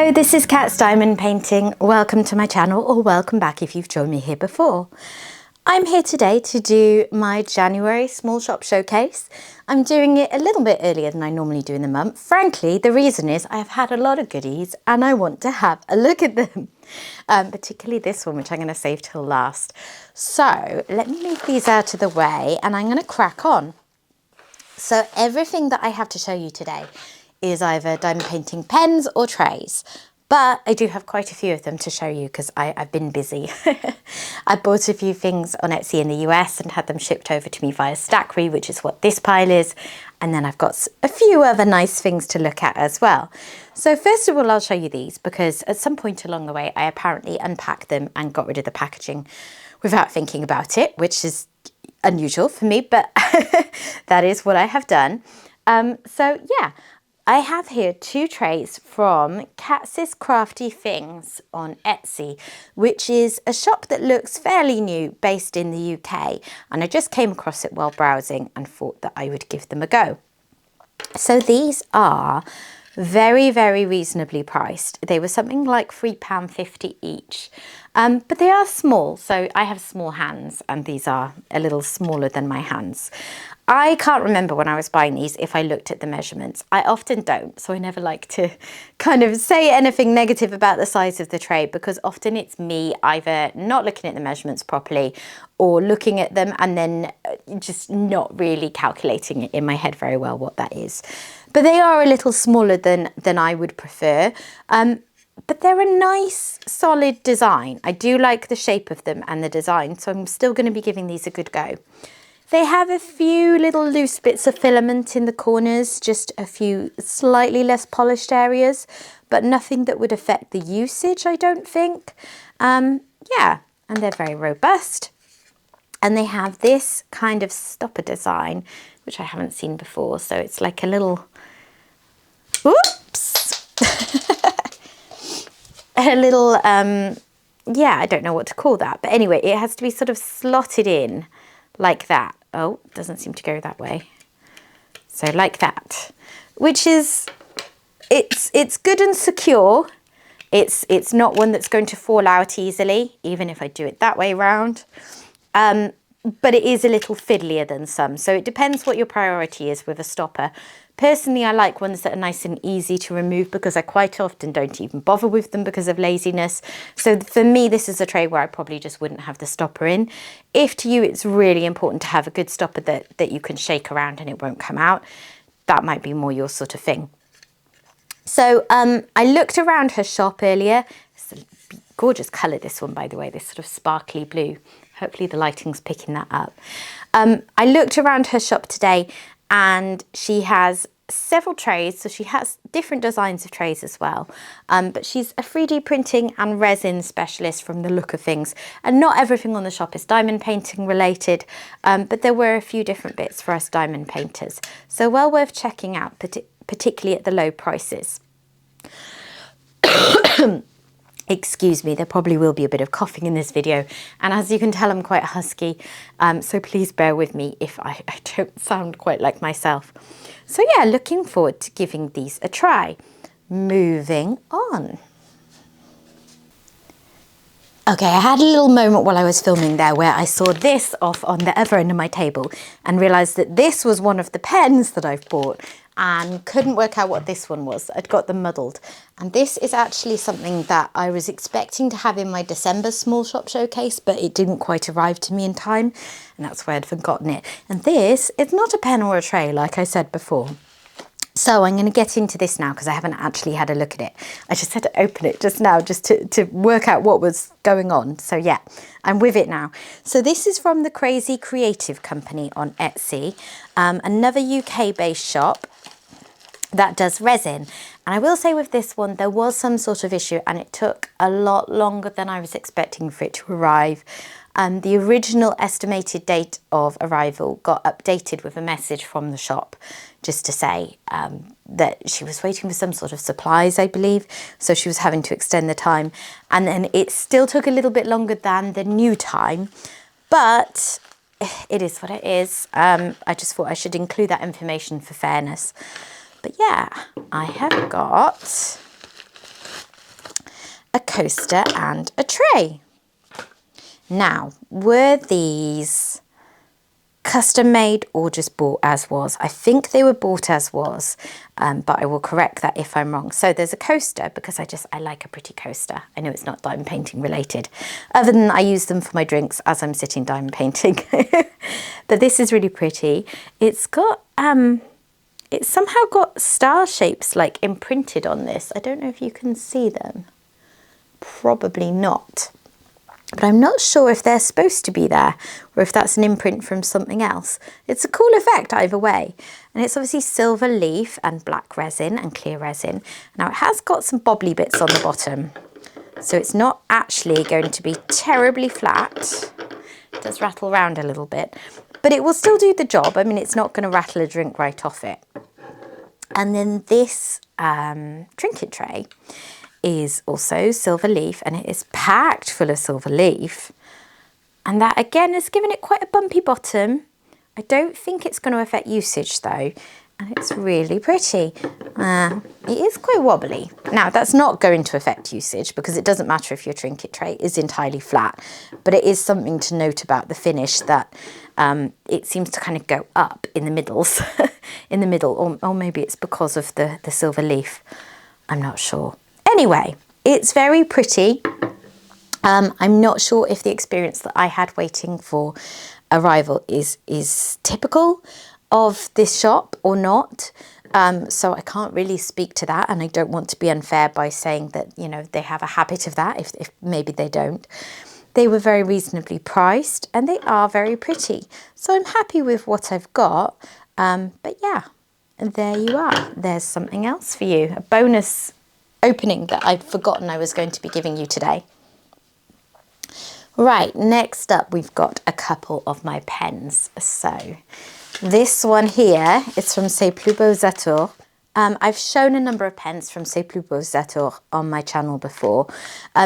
Hello, this is Cat's Diamond Painting. Welcome to my channel, or welcome back if you've joined me here before. I'm here today to do my January small shop showcase. I'm doing it a little bit earlier than I normally do in the month. Frankly, the reason is I've had a lot of goodies and I want to have a look at them. Particularly this one, which I'm going to save till last. So let me move these out of the way and I'm going to crack on. So everything that I have to show you today is either diamond painting pens or trays, but I do have quite a few of them to show you because I've been busy. I bought a few things on Etsy in the US and had them shipped over to me via Stackry, which is what this pile is, and then I've got a few other nice things to look at as well. So first of all, I'll show you these because at some point along the way I apparently unpacked them and got rid of the packaging without thinking about it, which is unusual for me, but that is what I have done. So yeah, I have here two trays from Katsis Crafty Things on Etsy, which is a shop that looks fairly new based in the UK. And I just came across it while browsing and thought that I would give them a go. So these are very, very reasonably priced. They were something like £3.50 each. But they are small, so I have small hands and these are a little smaller than my hands. I can't remember when I was buying these if I looked at the measurements. I often don't, so I never like to kind of say anything negative about the size of the tray because often it's me either not looking at the measurements properly or looking at them and then just not really calculating it in my head very well what that is. But they are a little smaller than I would prefer. But they're a nice, solid design. I do like the shape of them and the design, so I'm still going to be giving these a good go. They have a few little loose bits of filament in the corners, just a few slightly less polished areas, but nothing that would affect the usage, I don't think. Yeah, and they're very robust. And they have this kind of stopper design, which I haven't seen before. So it's like a little, oops, a little, yeah, I don't know what to call that. But anyway, it has to be sort of slotted in like that. Oh, doesn't seem to go that way. So like that, which is, it's good and secure. It's not one that's going to fall out easily, even if I do it that way round. But it is a little fiddlier than some. So it depends what your priority is with a stopper. Personally, I like ones that are nice and easy to remove because I quite often don't even bother with them because of laziness. So for me, this is a tray where I probably just wouldn't have the stopper in. If to you, it's really important to have a good stopper that you can shake around and it won't come out, that might be more your sort of thing. So I looked around her shop earlier. It's a gorgeous colour, this one, by the way, this sort of sparkly blue. Hopefully the lighting's picking that up. I looked around her shop today and she has several trays. So she has different designs of trays as well. But she's a 3D printing and resin specialist from the look of things. And not everything on the shop is diamond painting related, but there were a few different bits for us diamond painters. So well worth checking out, particularly at the low prices. Excuse me, there probably will be a bit of coughing in this video. And as you can tell, I'm quite husky. So please bear with me if I don't sound quite like myself. So yeah, looking forward to giving these a try. Moving on. Okay, I had a little moment while I was filming there where I saw this off on the other end of my table and realised that this was one of the pens that I've bought and couldn't work out what this one was. I'd got them muddled. And this is actually something that I was expecting to have in my December small shop showcase, but it didn't quite arrive to me in time, and that's why I'd forgotten it. And this is not a pen or a tray, like I said before. So I'm going to get into this now because I haven't actually had a look at it. I just had to open it just now just to work out what was going on. So yeah, I'm with it now. So this is from the Crazy Creative Company on Etsy, another UK-based shop that does resin. And I will say with this one, there was some sort of issue and it took a lot longer than I was expecting for it to arrive. The original estimated date of arrival got updated with a message from the shop just to say that she was waiting for some sort of supplies, I believe. So she was having to extend the time. And then it still took a little bit longer than the new time, but it is what it is. I just thought I should include that information for fairness. But yeah, I have got a coaster and a tray. Now, were these custom made or just bought as was? I think they were bought as was, but I will correct that if I'm wrong. So there's a coaster because I like a pretty coaster. I know it's not diamond painting related, other than I use them for my drinks as I'm sitting diamond painting. But this is really pretty. It's got, it's somehow got star shapes like imprinted on this. I don't know if you can see them. Probably not. But I'm not sure if they're supposed to be there or if that's an imprint from something else. It's a cool effect either way. And it's obviously silver leaf and black resin and clear resin. Now it has got some bobbly bits on the bottom. So it's not actually going to be terribly flat. It does rattle around a little bit, but it will still do the job. I mean, it's not going to rattle a drink right off it. And then this trinket tray is also silver leaf, and it is packed full of silver leaf, and that again has given it quite a bumpy bottom. I don't think it's going to affect usage though, and it's really pretty. It is quite wobbly. Now that's not going to affect usage because it doesn't matter if your trinket tray is entirely flat, but it is something to note about the finish that it seems to kind of go up in the middles, in the middle, or maybe it's because of the silver leaf. I'm not sure. Anyway, it's very pretty. I'm not sure if the experience that I had waiting for arrival is typical of this shop or not. So I can't really speak to that, and I don't want to be unfair by saying that, you know, they have a habit of that, if maybe they don't. They were very reasonably priced and they are very pretty. So I'm happy with what I've got. But yeah, there you are. There's something else for you, a bonus opening that I'd forgotten I was going to be giving you today. Right, next up we've got a couple of my pens. So this one here is from SEPLOzor. I've shown a number of pens from SEPLOzor on my channel before,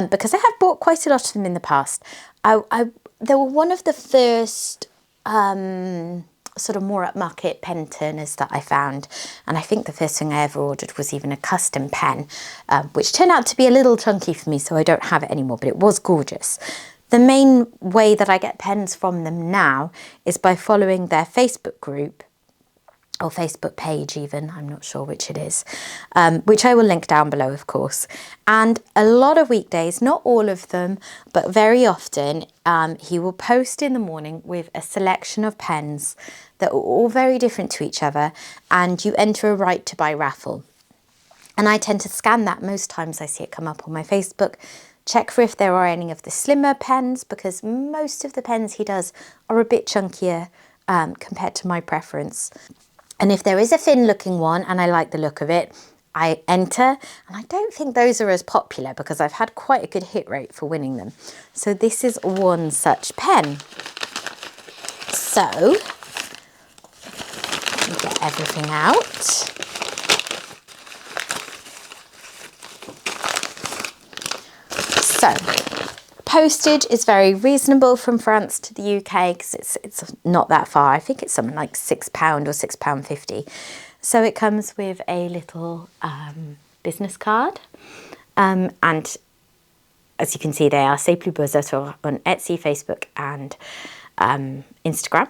because I have bought quite a lot of them in the past. They were one of the first sort of more upmarket pen turners that I found, and I think the first thing I ever ordered was even a custom pen, which turned out to be a little chunky for me, so I don't have it anymore, but it was gorgeous. The main way that I get pens from them now is by following their Facebook group, or Facebook page even, I'm not sure which it is, which I will link down below, of course. And a lot of weekdays, not all of them, but very often, he will post in the morning with a selection of pens that are all very different to each other, and you enter a right to buy raffle. And I tend to scan that most times I see it come up on my Facebook, check for if there are any of the slimmer pens, because most of the pens he does are a bit chunkier compared to my preference. And if there is a thin looking one and I like the look of it, I enter, and I don't think those are as popular because I've had quite a good hit rate for winning them. So this is one such pen. So, let me get everything out. So, postage is very reasonable from France to the UK because it's not that far. I think it's something like £6 or £6.50. So it comes with a little business card, and as you can see, they are SEPLOzor on Etsy, Facebook, and Instagram.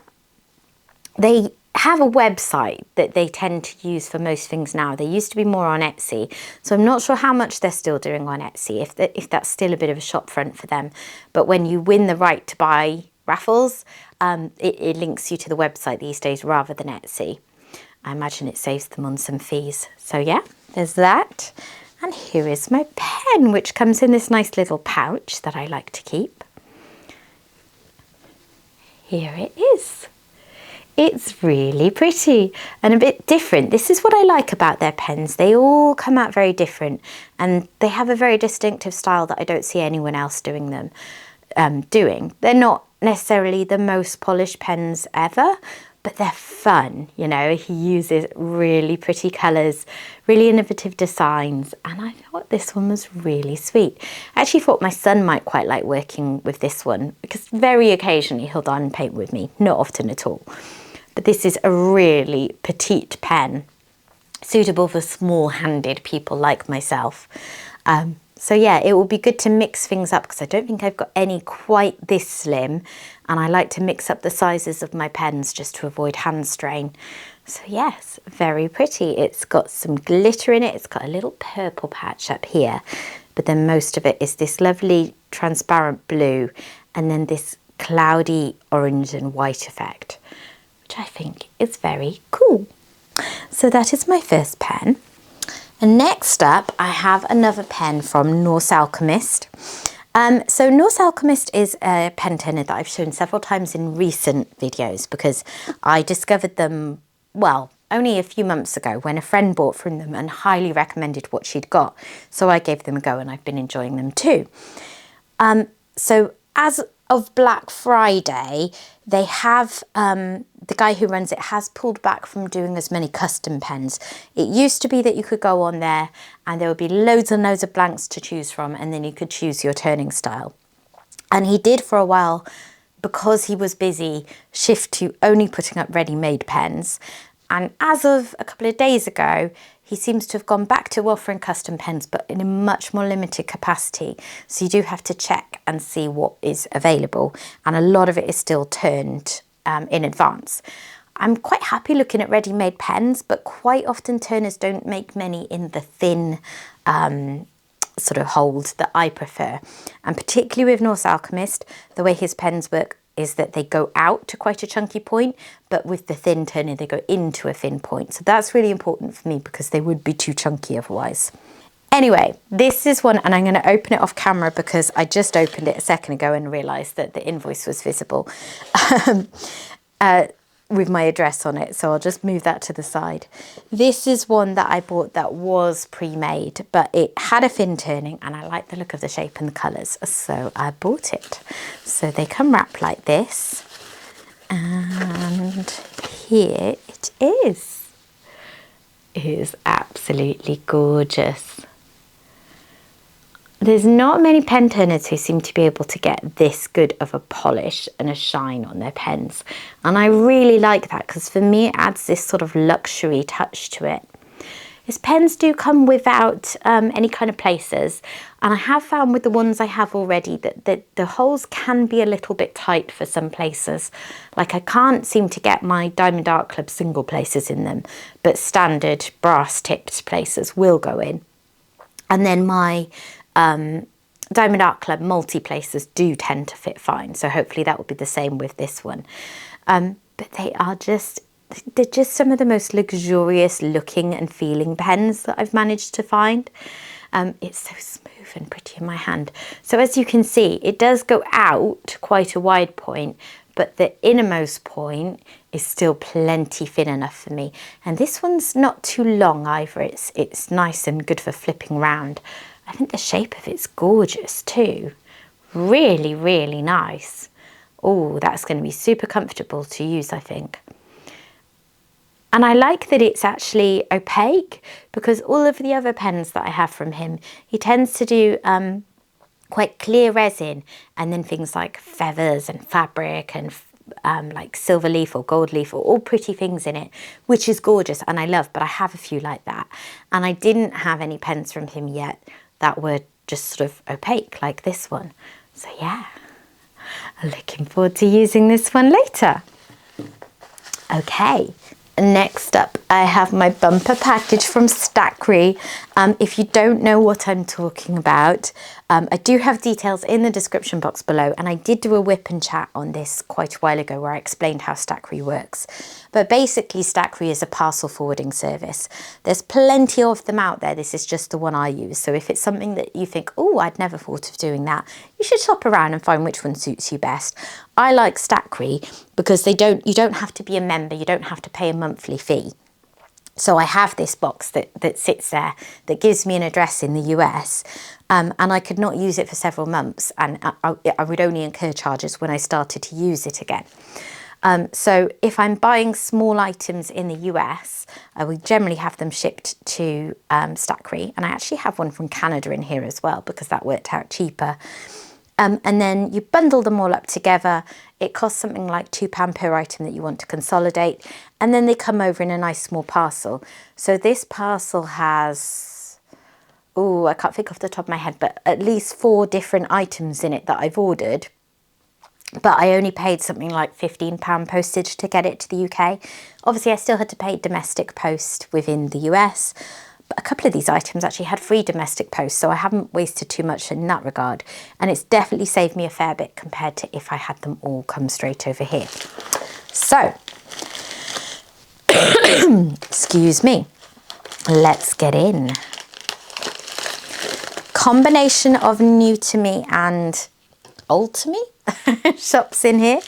They have a website that they tend to use for most things now. They used to be more on Etsy, so I'm not sure how much they're still doing on Etsy, if that's still a bit of a shop front for them. But when you win the right to buy raffles, it links you to the website these days rather than Etsy. I imagine it saves them on some fees. So yeah, there's that. And here is my pen, which comes in this nice little pouch that I like to keep. Here it is. It's really pretty and a bit different. This is what I like about their pens. They all come out very different, and they have a very distinctive style that I don't see anyone else doing them. They're not necessarily the most polished pens ever, but they're fun. You know, he uses really pretty colours, really innovative designs, and I thought this one was really sweet. I actually thought my son might quite like working with this one because very occasionally he'll diamond paint with me, not often at all. But this is a really petite pen, suitable for small-handed people like myself. So yeah, it will be good to mix things up because I don't think I've got any quite this slim, and I like to mix up the sizes of my pens just to avoid hand strain. So yes, very pretty. It's got some glitter in it. It's got a little purple patch up here, but then most of it is this lovely transparent blue and then this cloudy orange and white effect, which I think is very cool. So that is my first pen. And next up, I have another pen from Norse Alchemist. So Norse Alchemist is a pen turner that I've shown several times in recent videos because I discovered them, well, only a few months ago when a friend bought from them and highly recommended what she'd got. So I gave them a go and I've been enjoying them too. So as of Black Friday, they have, the guy who runs it has pulled back from doing as many custom pens. It used to be that you could go on there and there would be loads and loads of blanks to choose from, and then you could choose your turning style. And he did for a while, because he was busy, shift to only putting up ready-made pens. And as of a couple of days ago, he seems to have gone back to offering custom pens, but in a much more limited capacity. So you do have to check and see what is available. And a lot of it is still turned in advance. I'm quite happy looking at ready-made pens, but quite often turners don't make many in the thin sort of hold that I prefer. And particularly with Norse Alchemist, the way his pens work is that they go out to quite a chunky point, but with the thin turner, they go into a thin point. So that's really important for me because they would be too chunky otherwise. Anyway, this is one, and I'm going to open it off camera because I just opened it a second ago and realised that the invoice was visible with my address on it. So I'll just move that to the side. This is one that I bought that was pre-made, but it had a fin turning and I like the look of the shape and the colours, so I bought it. So they come wrapped like this, and here it is. It is absolutely gorgeous. There's not many pen turners who seem to be able to get this good of a polish and a shine on their pens. And I really like that because for me it adds this sort of luxury touch to it. His pens do come without any kind of placers. And I have found with the ones I have already that the holes can be a little bit tight for some places. Like I can't seem to get my Diamond Art Club single placers in them, but standard brass tipped placers will go in. And then my Diamond Art Club multi-placers do tend to fit fine, so hopefully that will be the same with this one. But they're just some of the most luxurious looking and feeling pens that I've managed to find. It's so smooth and pretty in my hand. So as you can see, it does go out quite a wide point, but the innermost point is still plenty thin enough for me. And this one's not too long either. It's nice and good for flipping round. I think the shape of it's gorgeous too. Really, really nice. Oh, that's going to be super comfortable to use, I think. And I like that it's actually opaque because all of the other pens that I have from him, he tends to do quite clear resin and then things like feathers and fabric and like silver leaf or gold leaf, or all pretty things in it, which is gorgeous and I love, but I have a few like that. And I didn't have any pens from him yet that were just sort of opaque like this one. So yeah, I'm looking forward to using this one later. Okay. Next up, I have my bumper package from Stackry. If you don't know what I'm talking about, I do have details in the description box below, and I did do a whip and chat on this quite a while ago where I explained how Stackry works. But basically, Stackry is a parcel forwarding service. There's plenty of them out there. This is just the one I use. So if it's something that you think, oh, I'd never thought of doing that, you should shop around and find which one suits you best. I like Stackry because you don't have to be a member. You don't have to pay a monthly fee. So I have this box that sits there that gives me an address in the US, and I could not use it for several months, and I would only incur charges when I started to use it again. So if I'm buying small items in the US, I would generally have them shipped to Stackry, and I actually have one from Canada in here as well because that worked out cheaper. And then you bundle them all up together. It costs something like £2 per item that you want to consolidate. And then they come over in a nice small parcel. So this parcel has, oh, I can't think off the top of my head, but at least 4 different items in it that I've ordered. But I only paid something like £15 postage to get it to the UK. Obviously, I still had to pay domestic post within the US. But a couple of these items actually had free domestic post, so I haven't wasted too much in that regard. And it's definitely saved me a fair bit compared to if I had them all come straight over here. So, excuse me, let's get in. Combination of new to me and old to me shops in here.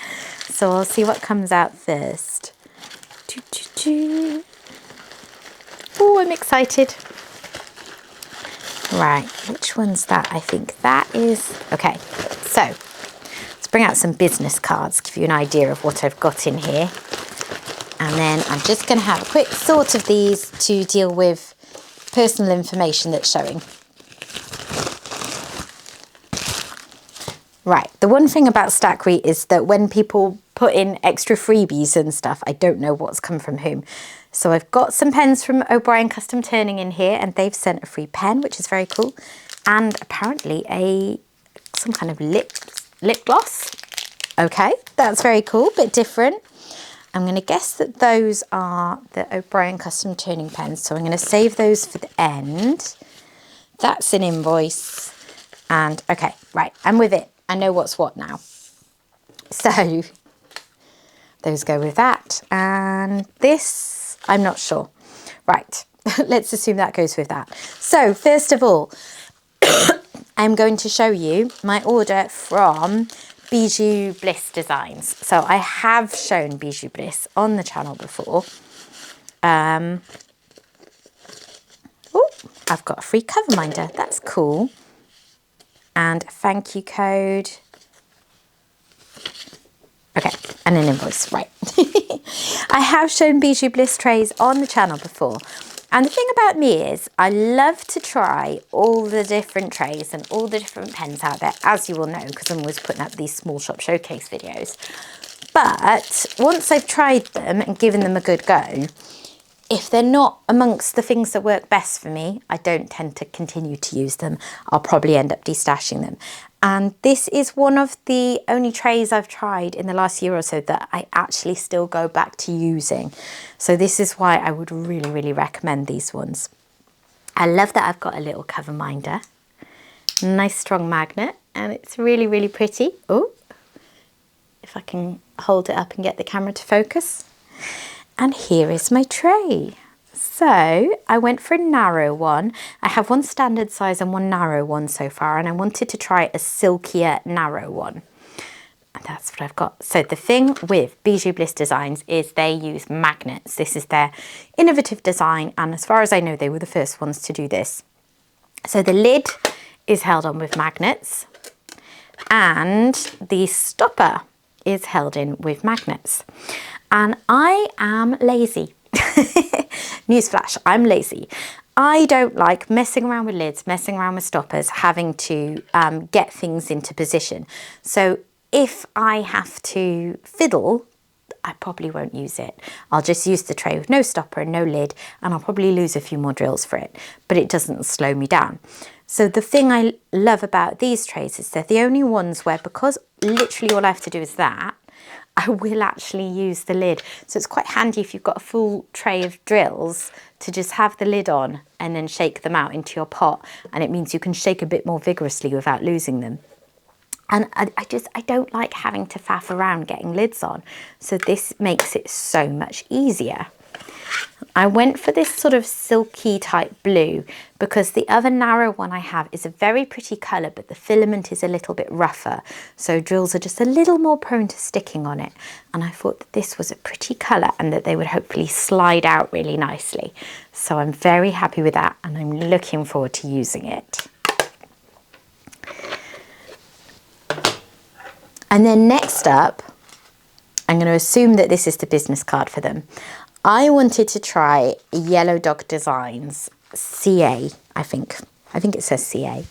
So I'll see what comes out first. Oh, I'm excited. Right, which one's that? I think that is... Okay, so let's bring out some business cards, give you an idea of what I've got in here. And then I'm just going to have a quick sort of these to deal with personal information that's showing. Right, the one thing about Stackry is that when people put in extra freebies and stuff, I don't know what's come from whom. So I've got some pens from OBrien Custom Turning in here, and they've sent a free pen, which is very cool. And apparently some kind of lip gloss. Okay, that's very cool, bit different. I'm going to guess that those are the OBrien Custom Turning pens, so I'm going to save those for the end. That's an invoice. And okay, right, I'm with it. I know what's what now. So those go with that. And this, I'm not sure. Right, let's assume that goes with that. So first of all, I'm going to show you my order from Bijou Bliss Designs. So I have shown Bijou Bliss on the channel before. Oh, I've got a free cover minder. That's cool. And a thank you code. Okay, and an invoice, right. I have shown Bijou Bliss trays on the channel before. And the thing about me is I love to try all the different trays and all the different pens out there, as you will know, because I'm always putting up these small shop showcase videos. But once I've tried them and given them a good go, if they're not amongst the things that work best for me, I don't tend to continue to use them. I'll probably end up destashing them. And this is one of the only trays I've tried in the last year or so that I actually still go back to using. So this is why I would really, really recommend these ones. I love that I've got a little cover minder. Nice strong magnet, and it's really, really pretty. Oh, if I can hold it up and get the camera to focus. And here is my tray. So I went for a narrow one. I have one standard size and one narrow one so far, and I wanted to try a silkier narrow one. And that's what I've got. So the thing with Bijou Bliss Designs is they use magnets. This is their innovative design, and as far as I know, they were the first ones to do this. So the lid is held on with magnets, and the stopper is held in with magnets. And I am lazy. Newsflash, I'm lazy. I don't like messing around with lids, messing around with stoppers, having to get things into position. So if I have to fiddle, I probably won't use it. I'll just use the tray with no stopper and no lid, and I'll probably lose a few more drills for it, but it doesn't slow me down. So the thing I love about these trays is they're the only ones where, because literally all I have to do is that, I will actually use the lid. So it's quite handy if you've got a full tray of drills to just have the lid on and then shake them out into your pot. And it means you can shake a bit more vigorously without losing them. And I don't like having to faff around getting lids on. So this makes it so much easier. I went for this sort of silky type blue because the other narrow one I have is a very pretty colour, but the filament is a little bit rougher. So drills are just a little more prone to sticking on it. And I thought that this was a pretty colour and that they would hopefully slide out really nicely. So I'm very happy with that, and I'm looking forward to using it. And then next up, I'm going to assume that this is the business card for them. I wanted to try Yellow Dog Designs, CA, I think it says CA,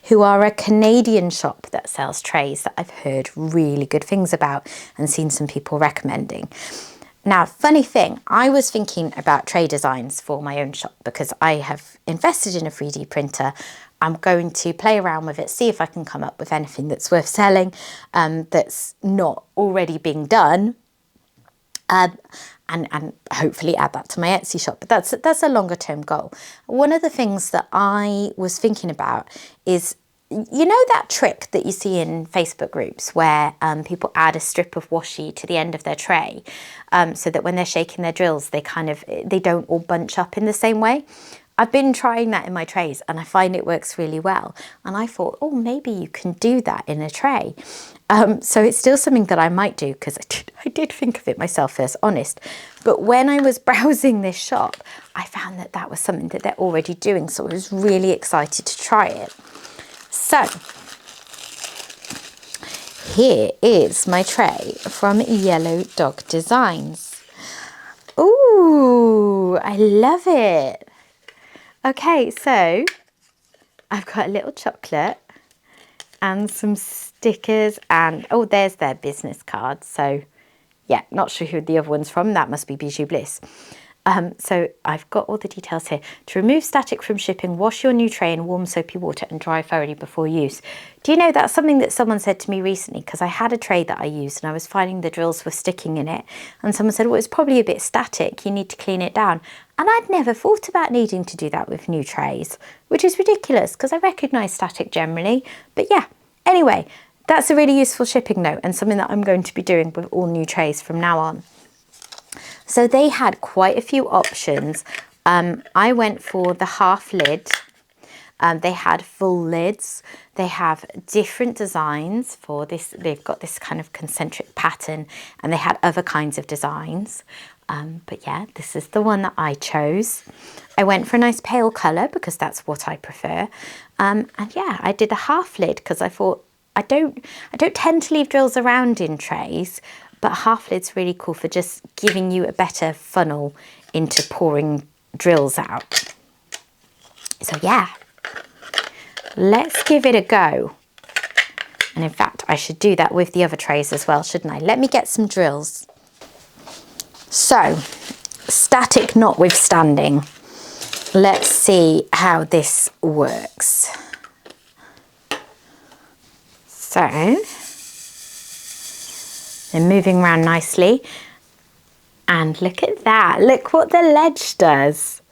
who are a Canadian shop that sells trays that I've heard really good things about and seen some people recommending. Now, funny thing, I was thinking about tray designs for my own shop because I have invested in a 3D printer. I'm going to play around with it, see if I can come up with anything that's worth selling, that's not already being done, and hopefully add that to my Etsy shop. But that's a longer term goal. One of the things that I was thinking about is, you know, that trick that you see in Facebook groups where people add a strip of washi to the end of their tray, so that when they're shaking their drills, they don't all bunch up in the same way. I've been trying that in my trays and I find it works really well. And I thought, oh, maybe you can do that in a tray. So it's still something that I might do, because I did think of it myself, first, honest. But when I was browsing this shop, I found that that was something that they're already doing. So I was really excited to try it. So here is my tray from Yellow Dog Designs. Ooh, I love it. Okay, so I've got a little chocolate and some stickers, and oh, there's their business card. So yeah, not sure who the other one's from. That must be Bijou Bliss. So I've got all the details here. To remove static from shipping, wash your new tray in warm soapy water and dry thoroughly before use. Do you know, that's something that someone said to me recently, because I had a tray that I used and I was finding the drills were sticking in it, and someone said, well, it's probably a bit static, you need to clean it down. And I'd never thought about needing to do that with new trays, which is ridiculous because I recognise static generally. But yeah, anyway, that's a really useful shipping note and something that I'm going to be doing with all new trays from now on. So they had quite a few options. I went for the half lid. They had full lids. They have different designs for this. They've got this kind of concentric pattern, and they had other kinds of designs. But yeah, this is the one that I chose. I went for a nice pale colour because that's what I prefer. And yeah, I did a half lid because I thought I don't tend to leave drills around in trays, but half lid's really cool for just giving you a better funnel into pouring drills out. So yeah, let's give it a go. And in fact, I should do that with the other trays as well, shouldn't I? Let me get some drills. So, static notwithstanding, let's see how this works. So, they're moving around nicely. And look at that. Look what the ledge does.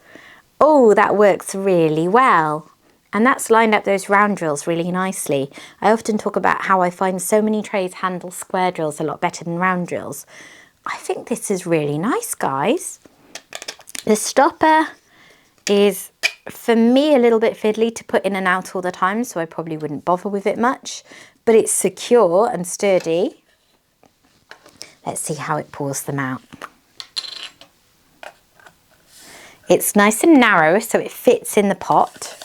Oh, that works really well. And that's lined up those round drills really nicely. I often talk about how I find so many trays handle square drills a lot better than round drills. I think this is really nice, guys. The stopper is, for me, a little bit fiddly to put in and out all the time, so I probably wouldn't bother with it much. But it's secure and sturdy. Let's see how it pours them out. It's nice and narrow, so it fits in the pot,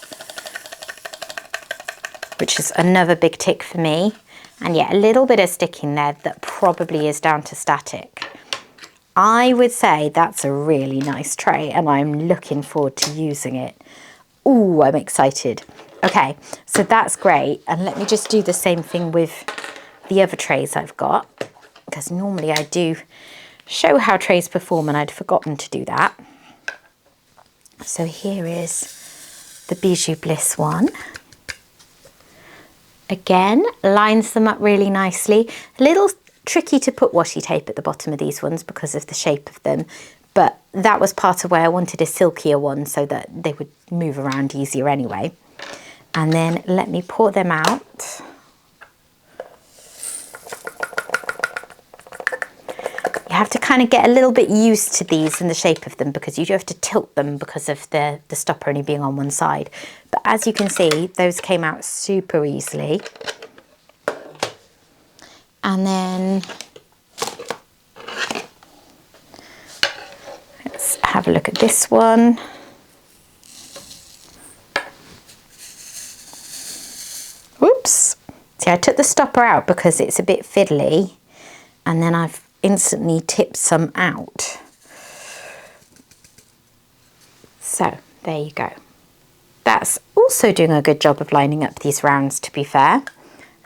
which is another big tick for me. And yeah, a little bit of sticking there that probably is down to static. I would say that's a really nice tray and I'm looking forward to using it. Ooh, I'm excited. Okay, so that's great. And let me just do the same thing with the other trays I've got, because normally I do show how trays perform and I'd forgotten to do that. So here is the Bijou Bliss one. Again, lines them up really nicely. A little tricky to put washi tape at the bottom of these ones because of the shape of them, but that was part of why I wanted a silkier one so that they would move around easier anyway. And then let me pour them out. You have to kind of get a little bit used to these and the shape of them because you do have to tilt them because of the stopper only being on one side. But as you can see, those came out super easily. And then let's have a look at this one. Whoops. See, I took the stopper out because it's a bit fiddly, and then I've instantly tipped some out. So there you go. That's also doing a good job of lining up these rounds, to be fair.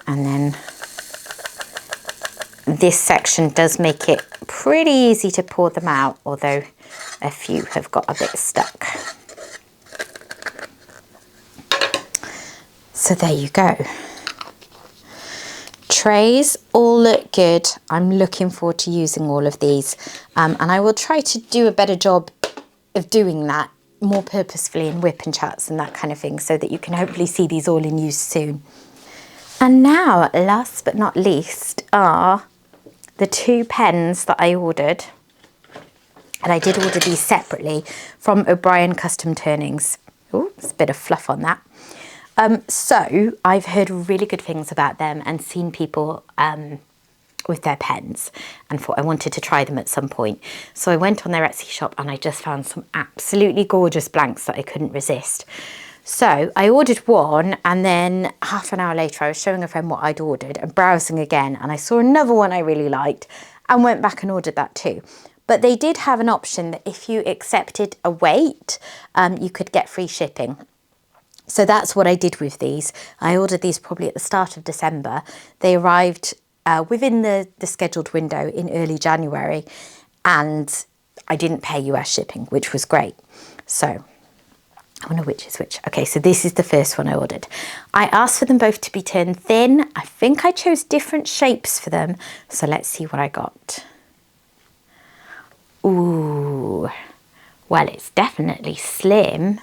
And then And this section does make it pretty easy to pour them out, although a few have got a bit stuck. So there you go. Trays all look good. I'm looking forward to using all of these. And I will try to do a better job of doing that more purposefully in whip and chats and that kind of thing, so that you can hopefully see these all in use soon. And now, last but not least, are the 2 pens that I ordered. And I did order these separately from OBrien Custom Turnings. Oh, there's a bit of fluff on that. So I've heard really good things about them and seen people with their pens, and thought I wanted to try them at some point. So I went on their Etsy shop and I just found some absolutely gorgeous blanks that I couldn't resist. So I ordered one, and then half an hour later I was showing a friend what I'd ordered and browsing again, and I saw another one I really liked and went back and ordered that too. But they did have an option that if you accepted a weight, you could get free shipping. So that's what I did with these. I ordered these probably at the start of December. They arrived within the scheduled window in early January, and I didn't pay US shipping, which was great. So I wonder which is which. Okay, so this is the first one I ordered. I asked for them both to be turned thin. I think I chose different shapes for them. So let's see what I got. Ooh, well, it's definitely slim.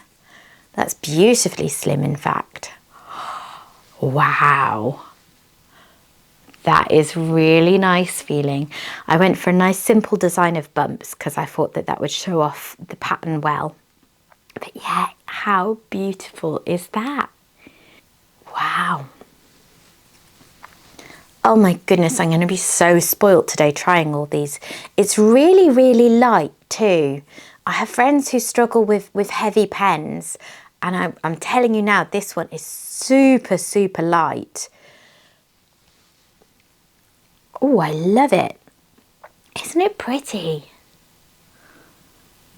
That's beautifully slim, in fact. Wow. That is really nice feeling. I went for a nice simple design of bumps because I thought that that would show off the pattern well. But yeah, how beautiful is that? Wow. Oh my goodness, I'm going to be so spoilt today trying all these. It's really, really light too. I have friends who struggle with heavy pens, and I'm telling you now, this one is super, super light. Oh, I love it. Isn't it pretty?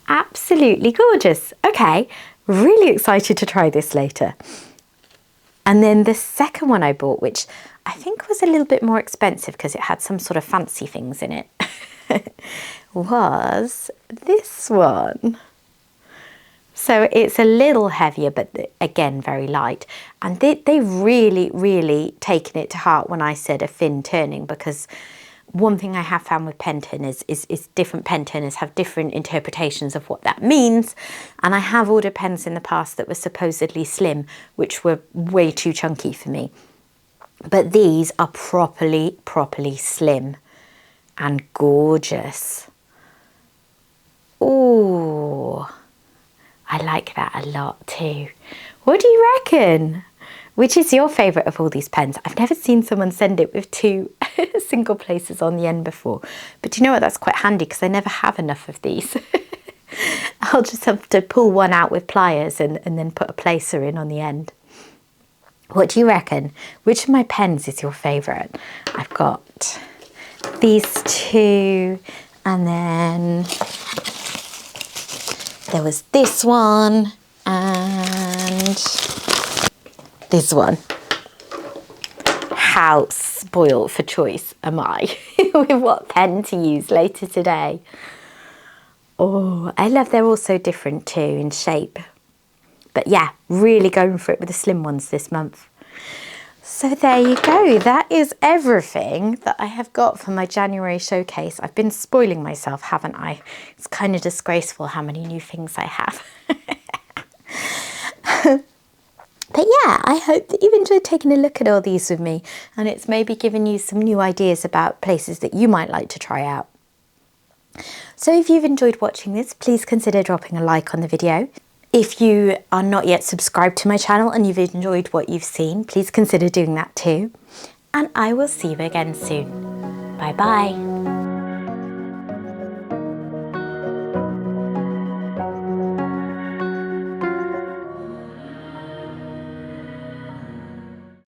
Absolutely gorgeous. Okay, really excited to try this later. And then the second one I bought, which I think was a little bit more expensive because it had some sort of fancy things in it, was this one. So it's a little heavier, but again, very light. And they've really, really taken it to heart when I said a thin turning, because one thing I have found with pen turners is different pen turners have different interpretations of what that means. And I have ordered pens in the past that were supposedly slim, which were way too chunky for me. But these are properly, properly slim and gorgeous. Ooh, I like that a lot too. What do you reckon? Which is your favourite of all these pens? I've never seen someone send it with 2 single places on the end before. But do you know what? That's quite handy because I never have enough of these. I'll just have to pull one out with pliers and then put a placer in on the end. What do you reckon? Which of my pens is your favourite? I've got these 2, and then there was this one and this one. How spoiled for choice am I with what pen to use later today? Oh, I love they're all so different too in shape. But yeah, really going for it with the slim ones this month. So there you go. That is everything that I have got for my January showcase. I've been spoiling myself, haven't I? It's kind of disgraceful how many new things I have. But yeah, I hope that you've enjoyed taking a look at all these with me, and it's maybe given you some new ideas about places that you might like to try out. So if you've enjoyed watching this, please consider dropping a like on the video. If you are not yet subscribed to my channel and you've enjoyed what you've seen, please consider doing that too. And I will see you again soon. Bye bye.